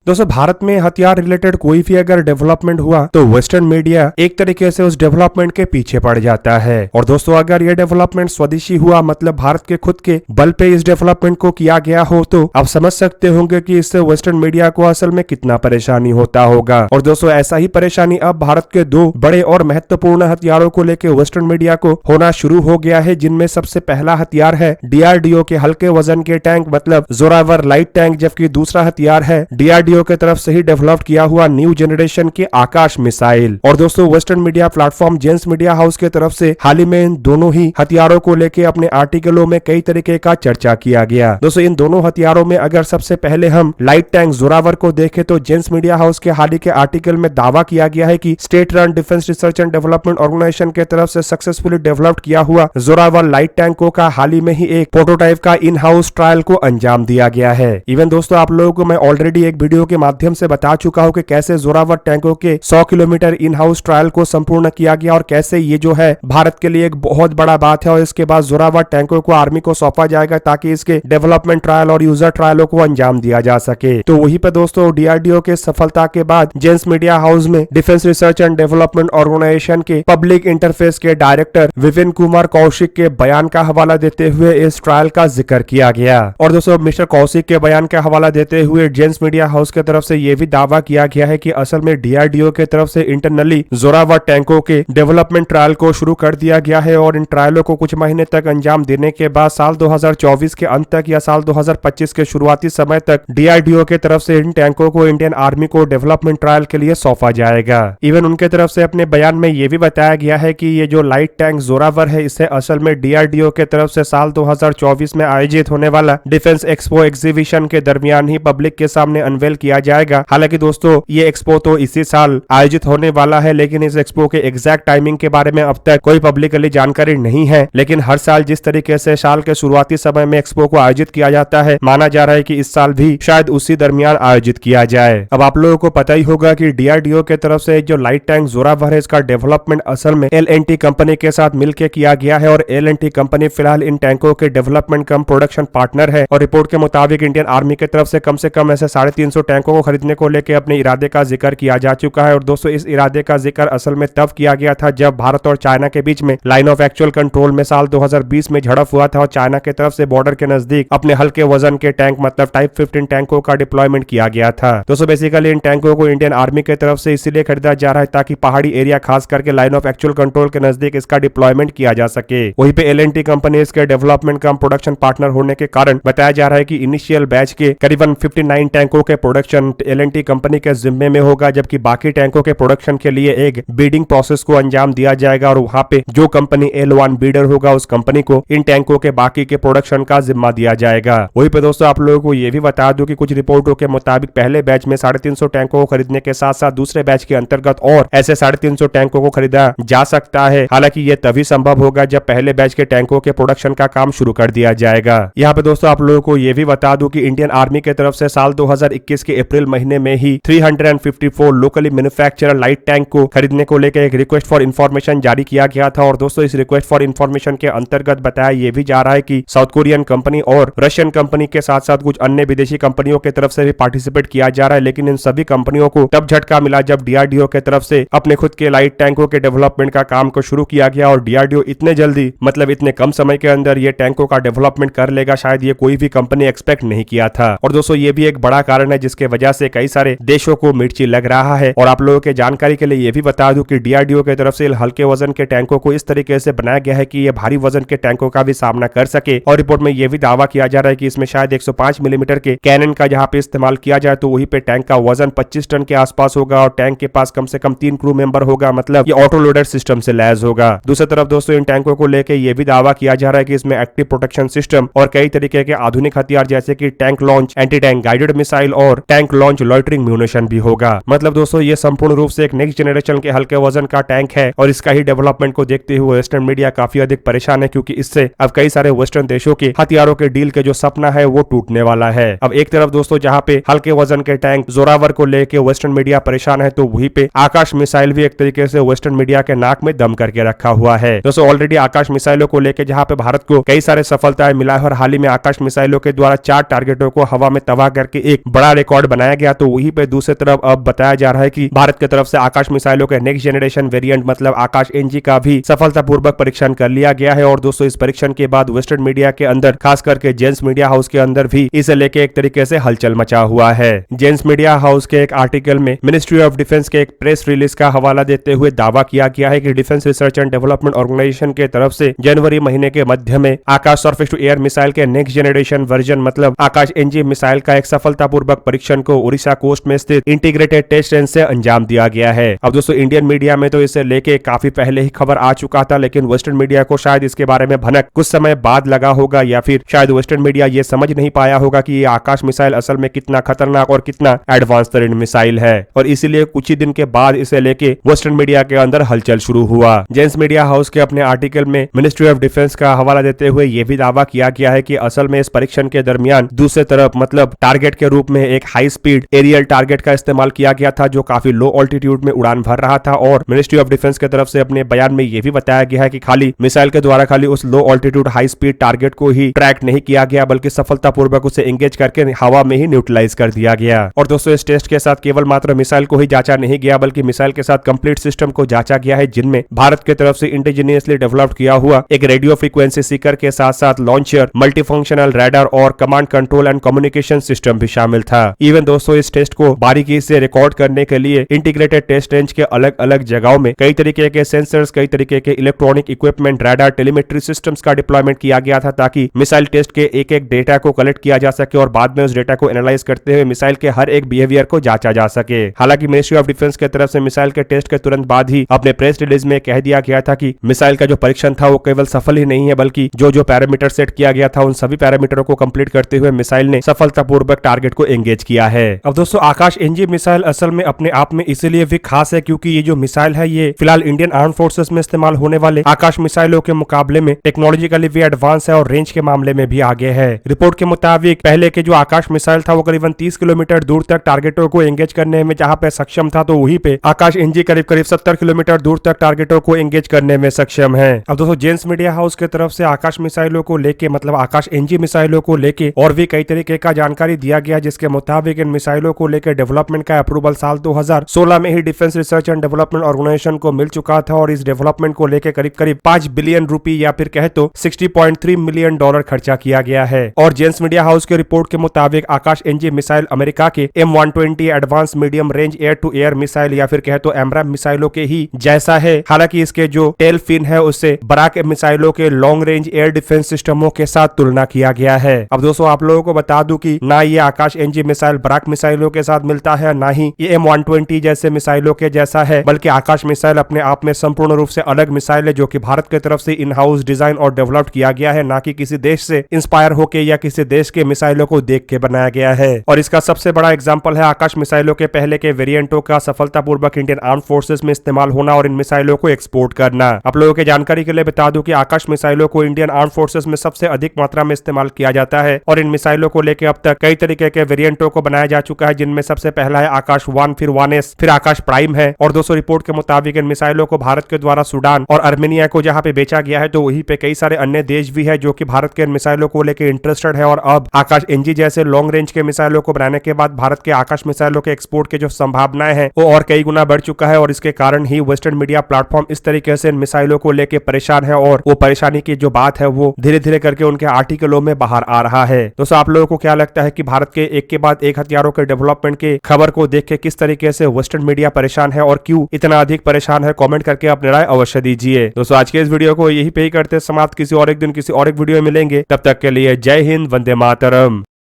दोस्तों भारत में हथियार रिलेटेड कोई भी अगर डेवलपमेंट हुआ तो वेस्टर्न मीडिया एक तरीके से उस डेवलपमेंट के पीछे पड़ जाता है। और दोस्तों अगर ये डेवलपमेंट स्वदेशी हुआ मतलब भारत के खुद के बल पे इस डेवलपमेंट को किया गया हो तो आप समझ सकते होंगे कि इससे वेस्टर्न मीडिया को असल में कितना परेशानी होता होगा। और दोस्तों ऐसा ही परेशानी अब भारत के दो बड़े और महत्वपूर्ण हथियारों को लेकर वेस्टर्न मीडिया को होना शुरू हो गया है, जिनमें सबसे पहला हथियार है डीआरडीओ के हल्के वजन के टैंक मतलब जोरावर लाइट टैंक, जबकि दूसरा हथियार है डीआरडीओ के तरफ से ही डेवलप किया हुआ न्यू जनरेशन के आकाश मिसाइल। और दोस्तों western media platform Jane's media house के तरफ से हाल ही में इन दोनों ही हथियारों को लेकर अपने आर्टिकलों में कई तरीके का चर्चा किया गया। दोस्तों इन दोनों हथियारों में अगर सबसे पहले हम लाइट टैंक जोरावर को देखें तो जेंस मीडिया हाउस के हाल ही के आर्टिकल में दावा किया गया है कि state run defence research and development organisation के तरफ से सक्सेसफुली डेवलप्ड किया हुआ जोरावर लाइट टैंकों का हाल ही में ही एक प्रोटोटाइप का इन हाउस ट्रायल को अंजाम दिया गया है। इवन दोस्तों आप लोगों को मैं ऑलरेडी एक वीडियो के माध्यम से बता चुका हूं कि कैसे जोरावर टैंकों के 100 किलोमीटर इन हाउस ट्रायल को संपूर्ण किया गया और कैसे ये जो है भारत के लिए एक बहुत बड़ा बात है। और इसके बाद जोरावर टैंकों को आर्मी को सौंपा जाएगा ताकि इसके डेवलपमेंट ट्रायल और यूजर ट्रायलों को अंजाम दिया जा सके। तो वहीं पे दोस्तों डीआरडीओ के सफलता के बाद जेंस मीडिया हाउस में defence research and development organisation के पब्लिक इंटरफेस के डायरेक्टर विपिन कुमार कौशिक के बयान का हवाला देते हुए इस ट्रायल का जिक्र किया गया। और दोस्तों मिस्टर कौशिक के बयान का हवाला देते हुए जेंस मीडिया हाउस की तरफ से यह भी दावा किया गया है कि असल में डीआरडीओ के तरफ से इंटरनली जोरावर टैंकों के डेवलपमेंट ट्रायल को शुरू कर दिया गया है और इन ट्रायलों को कुछ महीने तक अंजाम देने के बाद साल 2024 के अंत तक या साल 2025 के शुरुआती समय तक डीआरडीओ के तरफ से इन टैंकों को इंडियन आर्मी को डेवलपमेंट ट्रायल के लिए सौंपा जाएगा। इवन उनके तरफ से अपने बयान में यह भी बताया गया है कि ये जो लाइट टैंक जोरावर है इसे असल में डीआरडीओ के तरफ से साल 2024 में आयोजित होने वाला डिफेंस एक्सपो एग्जीबिशन के दरमियान ही पब्लिक के सामने अनवेल किया जाएगा। हालांकि दोस्तों ये एक्सपो तो इसी साल आयोजित होने वाला है, लेकिन इस एक्सपो के एग्जैक्ट टाइमिंग के बारे में अब तक कोई पब्लिकली जानकारी नहीं है। लेकिन हर साल जिस तरीके से साल के शुरुआती समय में एक्सपो को आयोजित किया जाता है, माना जा रहा है कि इस साल भी शायद उसी दरमियान आयोजित किया जाए। अब आप लोगों को पता ही होगा कि डीआरडीओ के तरफ से जो लाइट टैंक जोरावर है इसका डेवलपमेंट असल में एल&टी कंपनी के साथ मिलकर किया गया है और एल&टी कंपनी फिलहाल इन टैंकों के डेवलपमेंट कम प्रोडक्शन पार्टनर है। और रिपोर्ट के मुताबिक इंडियन आर्मी की तरफ से कम ऐसे 350 टैंकों को खरीदने को लेकर अपने इरादे का जिक्र किया जा चुका है। और दोस्तों इस इरादे का जिक्र असल में तब किया गया था जब भारत और चाइना के बीच में लाइन ऑफ एक्चुअल कंट्रोल में साल 2020 में झड़प हुआ था और चाइना की तरफ से बॉर्डर के नजदीक अपने हल्के वजन के टैंक मतलब टाइप 15 टैंकों का डिप्लॉयमेंट किया गया था। दोस्तों बेसिकली इन टैंकों को इंडियन आर्मी की तरफ से इसीलिए खरीदा जा रहा है ताकि पहाड़ी एरिया खास करके लाइन ऑफ एक्चुअल कंट्रोल के नजदीक इसका डिप्लॉयमेंट किया जा सके। वहीं पे एल&टी कंपनी इसके डेवलपमेंट कम प्रोडक्शन पार्टनर होने के कारण बताया जा रहा है कि इनिशियल बैच के करीबन 59 टैंकों के प्रोडक्शन एल&टी कंपनी के जिम्मे में होगा, जबकि बाकी टैंकों के प्रोडक्शन के लिए एक बीडिंग प्रोसेस को अंजाम दिया जाएगा और वहां पे जो कंपनी L1 बीडर होगा उस कंपनी को इन टैंकों के बाकी के प्रोडक्शन का जिम्मा दिया जाएगा। वहीं पे दोस्तों आप लोगों को ये भी बता दूं कि कुछ रिपोर्टों के मुताबिक पहले बैच में 350 टैंकों को खरीदने के साथ साथ दूसरे बैच के अंतर्गत और ऐसे 350 टैंकों को खरीदा जा सकता है। हालांकि ये तभी संभव होगा जब पहले बैच के टैंकों के प्रोडक्शन का काम शुरू कर दिया जाएगा। यहाँ पे दोस्तों आप लोगों को ये भी बता दूं कि इंडियन आर्मी की तरफ से साल 2021 के अप्रैल महीने में ही 354 लोकली मैन्युफैक्चरर लाइट टैंक को खरीदने को लेकर एक रिक्वेस्ट फॉर इन्फॉर्मेशन जारी किया गया था। और दोस्तों इस रिक्वेस्ट फॉर इन्फॉर्मेशन के अंतर्गत बताया ये भी जा रहा है कि साउथ कोरियन कंपनी और रशियन कंपनी के साथ साथ कुछ अन्य विदेशी कंपनियों की तरफ से भी पार्टिसिपेट किया जा रहा है। लेकिन इन सभी कंपनियों को तब झटका मिला जब डीआरडीओ की तरफ से अपने खुद के लाइट टैंकों के डेवलपमेंट का काम को शुरू किया गया और डीआरडीओ इतने जल्दी मतलब इतने कम समय के अंदर ये टैंकों का डेवलपमेंट कर लेगा शायद ये कोई भी कंपनी एक्सपेक्ट नहीं किया था। और दोस्तों ये भी एक बड़ा कारण है जिसके वजह से कई सारे देशों को मिर्ची लग रहा है। और आप लोगों के जानकारी के लिए ये भी बता दूं कि डीआरडीओ की तरफ से हल्के वजन के टैंकों को इस तरीके से बनाया गया है कि ये भारी वजन के टैंकों का भी सामना कर सके। और रिपोर्ट में ये भी दावा किया जा रहा है कि इसमें शायद 105 मिलीमीटर के कैनन का जहां पे इस्तेमाल किया जाए तो वहीं पे टैंक का वजन 25 टन के आसपास होगा और टैंक के पास कम से कम 3 क्रू मेंबर होगा, मतलब ये ऑटो लोडर सिस्टम से लैस होगा। दूसरी तरफ दोस्तों इन टैंकों को लेकर ये भी दावा किया जा रहा है कि इसमें एक्टिव प्रोटेक्शन सिस्टम और कई तरीके के आधुनिक हथियार जैसे कि tank launch anti tank guided missile और टैंक लॉन्च लॉइटरिंग म्यूनिशन भी होगा। मतलब दोस्तों ये संपूर्ण रूप से एक नेक्स्ट जनरेशन के हल्के वजन का टैंक है और इसका ही डेवलपमेंट को देखते हुए वेस्टर्न मीडिया काफी अधिक परेशान है, क्योंकि इससे अब कई सारे वेस्टर्न देशों के हथियारों के डील के जो सपना है वो टूटने वाला है। अब एक तरफ दोस्तों जहां पे हल्के वजन के टैंक जोरावर को लेके वेस्टर्न मीडिया परेशान है, तो वहीं पे आकाश मिसाइल भी एक तरीके से वेस्टर्न मीडिया के नाक में दम करके रखा हुआ है। दोस्तों ऑलरेडी आकाश मिसाइलों को लेकर जहां पे भारत को कई सारे सफलताएं मिला है और हाल ही में आकाश मिसाइलों के द्वारा 4 टारगेटों को हवा में तबाह करके एक बड़ा रिकॉर्ड रिकॉर्ड बनाया गया। तो वहीं पे दूसरी तरफ अब बताया जा रहा है कि भारत की तरफ से आकाश मिसाइलों के नेक्स्ट जनरेशन वेरिएंट मतलब आकाश एनजी का भी सफलतापूर्वक परीक्षण कर लिया गया है। और दोस्तों इस परीक्षण के बाद वेस्टर्न मीडिया के अंदर, खास करके जेन्स मीडिया हाउस के अंदर भी इसे लेके एक तरीके से हलचल मचा हुआ है। जेन्स मीडिया हाउस के एक आर्टिकल में मिनिस्ट्री ऑफ डिफेंस के एक प्रेस रिलीज का हवाला देते हुए दावा किया गया है कि defence research and development organisation के तरफ से जनवरी महीने के मध्य में Akash surface to air missile के नेक्स्ट जनरेशन वर्जन मतलब आकाश एनजी मिसाइल का एक सफलतापूर्वक परीक्षण को उड़ीसा कोस्ट में स्थित इंटीग्रेटेड टेस्ट रेंज से अंजाम दिया गया है। अब दोस्तों इंडियन मीडिया में तो इसे लेके काफी पहले ही खबर आ चुका था, लेकिन वेस्टर्न मीडिया को शायद इसके बारे में भनक कुछ समय बाद लगा होगा, या फिर शायद वेस्टर्न मीडिया ये समझ नहीं पाया होगा कि ये आकाश मिसाइल असल में कितना खतरनाक और कितना एडवांस तरीन मिसाइल है। और इसीलिए कुछ ही दिन के बाद इसे लेके वेस्टर्न मीडिया के अंदर हलचल शुरू हुआ। जेन्स मीडिया हाउस के अपने आर्टिकल में मिनिस्ट्री ऑफ डिफेंस का हवाला देते हुए यह भी दावा किया गया है कि असल में इस परीक्षण के दरमियान दूसरी तरफ मतलब टारगेट के रूप में एक हाई स्पीड एरियल टारगेट का इस्तेमाल किया गया था जो काफी लो ऑल्टीट्यूड में उड़ान भर रहा था। और मिनिस्ट्री ऑफ डिफेंस की तरफ से अपने बयान में यह भी बताया गया है कि खाली मिसाइल के द्वारा खाली उस लो ऑल्टीट्यूड हाई स्पीड टारगेट को ही ट्रैक नहीं किया गया, बल्कि सफलतापूर्वक उसे एंगेज करके हवा में ही न्यूट्रलाइज कर दिया गया। और दोस्तों इस टेस्ट के साथ केवल मात्र मिसाइल को ही जांचा नहीं गया, बल्कि मिसाइल के साथ कंप्लीट सिस्टम को जांचा गया है, जिनमें भारत की तरफ से इंडिजीनियसली डेवलप किया हुआ एक रेडियो फ्रीक्वेंसी सीकर के साथ साथ लॉन्चर, मल्टीफंक्शनल रडार और command control and communication system भी शामिल था। इवन दोस्तों इस टेस्ट को बारीकी से रिकॉर्ड करने के लिए इंटीग्रेटेड टेस्ट रेंज के अलग अलग जगहों में कई तरीके के सेंसर्स, कई तरीके के electronic equipment, radar, telemetry systems का डिप्लॉयमेंट किया गया था, ताकि मिसाइल टेस्ट के एक एक डेटा को कलेक्ट किया जा सके और बाद में उस डेटा को एनालाइज करते हुए मिसाइल के हर एक बिहेवियर को जांचा जा सके। हालांकि मिनिस्ट्री ऑफ डिफेंस की तरफ से मिसाइल के टेस्ट के तुरंत बाद ही अपने प्रेस रिलीज में कह दिया गया था कि मिसाइल का जो परीक्षण था वो केवल सफल ही नहीं है, बल्कि जो पैरामीटर सेट किया गया था उन सभी पैरामीटरों को कंप्लीट करते हुए मिसाइल ने सफलतापूर्वक टारगेट को एंगेज किया है। अब दोस्तों आकाश एनजी मिसाइल असल में अपने आप में इसलिए भी खास है क्योंकि ये जो मिसाइल है ये फिलहाल इंडियन आर्म फोर्सेस में इस्तेमाल होने वाले आकाश मिसाइलों के मुकाबले में टेक्नोलॉजिकली भी एडवांस है और रेंज के मामले में भी आगे है। रिपोर्ट के मुताबिक पहले के जो आकाश मिसाइल था वो करीबन 30 किलोमीटर दूर तक टारगेटों को एंगेज करने में जहां पे सक्षम था, तो वहीं पे आकाश एनजी करीब 70 किलोमीटर दूर तक टारगेटों को एंगेज करने में सक्षम है। अब दोस्तों जेन्स मीडिया हाउस की तरफ से आकाश मिसाइलों को लेके मतलब आकाश एनजी मिसाइलों को लेके और भी कई तरीके का जानकारी दिया गया, जिसके मुताबिक इन मिसाइलों को लेकर डेवलपमेंट का अप्रूवल साल 2016 में ही defence research and development organisation को मिल चुका था और इस डेवलपमेंट को लेकर करीब 5 बिलियन रुपए या फिर कहे तो $60.3 मिलियन खर्चा किया गया है। और जेन्स मीडिया हाउस के रिपोर्ट के मुताबिक आकाश एनजी मिसाइल अमेरिका के M120 advance medium range air to air missile या फिर कहे तो एमरैम मिसाइलों के ही जैसा है। हालांकि इसके जो टेल फिन है उससे बराक मिसाइलों के लॉन्ग रेंज एयर डिफेंस सिस्टमों के साथ तुलना किया गया है। अब दोस्तों आप लोगों को बता दूं कि ना ये आकाश एनजी मिसाइल बराक मिसाइलों के साथ मिलता है, ना ही ये M120 जैसे मिसाइलों के जैसा है, बल्कि आकाश मिसाइल अपने आप में संपूर्ण रूप से अलग मिसाइल है जो कि भारत की तरफ से इन हाउस डिजाइन और डेवलप किया गया है, ना कि किसी देश से इंस्पायर होकर या किसी देश के मिसाइलों को देख के बनाया गया है। और इसका सबसे बड़ा एग्जाम्पल है आकाश मिसाइलों के पहले के वेरिएंटों का सफलतापूर्वक इंडियन आर्म फोर्सेस में इस्तेमाल होना और इन मिसाइलों को एक्सपोर्ट करना। आप लोगों के जानकारी के लिए बता दूं कि आकाश मिसाइलों को इंडियन आर्म फोर्सेस में सबसे अधिक मात्रा में इस्तेमाल किया जाता है और इन मिसाइलों को लेकर अब तक कई तरीके के वेरिएंटों को बनाया जा चुका है, जिनमें सबसे पहला है आकाश 1, फिर 1S, फिर आकाश प्राइम है। और दोस्तों रिपोर्ट के मुताबिक इन मिसाइलों को भारत के द्वारा सूडान और अर्मेनिया को जहां पे बेचा गया है, तो वहीं पे कई सारे अन्य देश भी है जो कि भारत के इन मिसाइलों को लेकर इंटरेस्टेड है। और अब आकाश एनजी जैसे लॉन्ग रेंज के मिसाइलों को बनाने के बाद भारत के आकाश मिसाइलों के एक्सपोर्ट के जो संभावनाएं हैं वो और कई गुना बढ़ चुका है। और इसके कारण ही वेस्टर्न मीडिया प्लेटफॉर्म इस तरीके से इन मिसाइलों को लेकर परेशान है और वो परेशानी की जो बात है वो धीरे धीरे करके उनके आर्टिकलों में बाहर आ रहा है। दोस्तों आप लोगों को क्या लगता है कि भारत के एक के बाद एक हथियारों के डेवलपमेंट के खबर को देख के किस तरीके से वेस्टर्न मीडिया परेशान है और क्यों इतना अधिक परेशान है? कमेंट करके अपनी राय अवश्य दीजिए। दोस्तों आज के इस वीडियो को यही पे ही करते समाप्त। किसी और एक दिन किसी और एक वीडियो में मिलेंगे, तब तक के लिए जय हिंद, वंदे मातरम।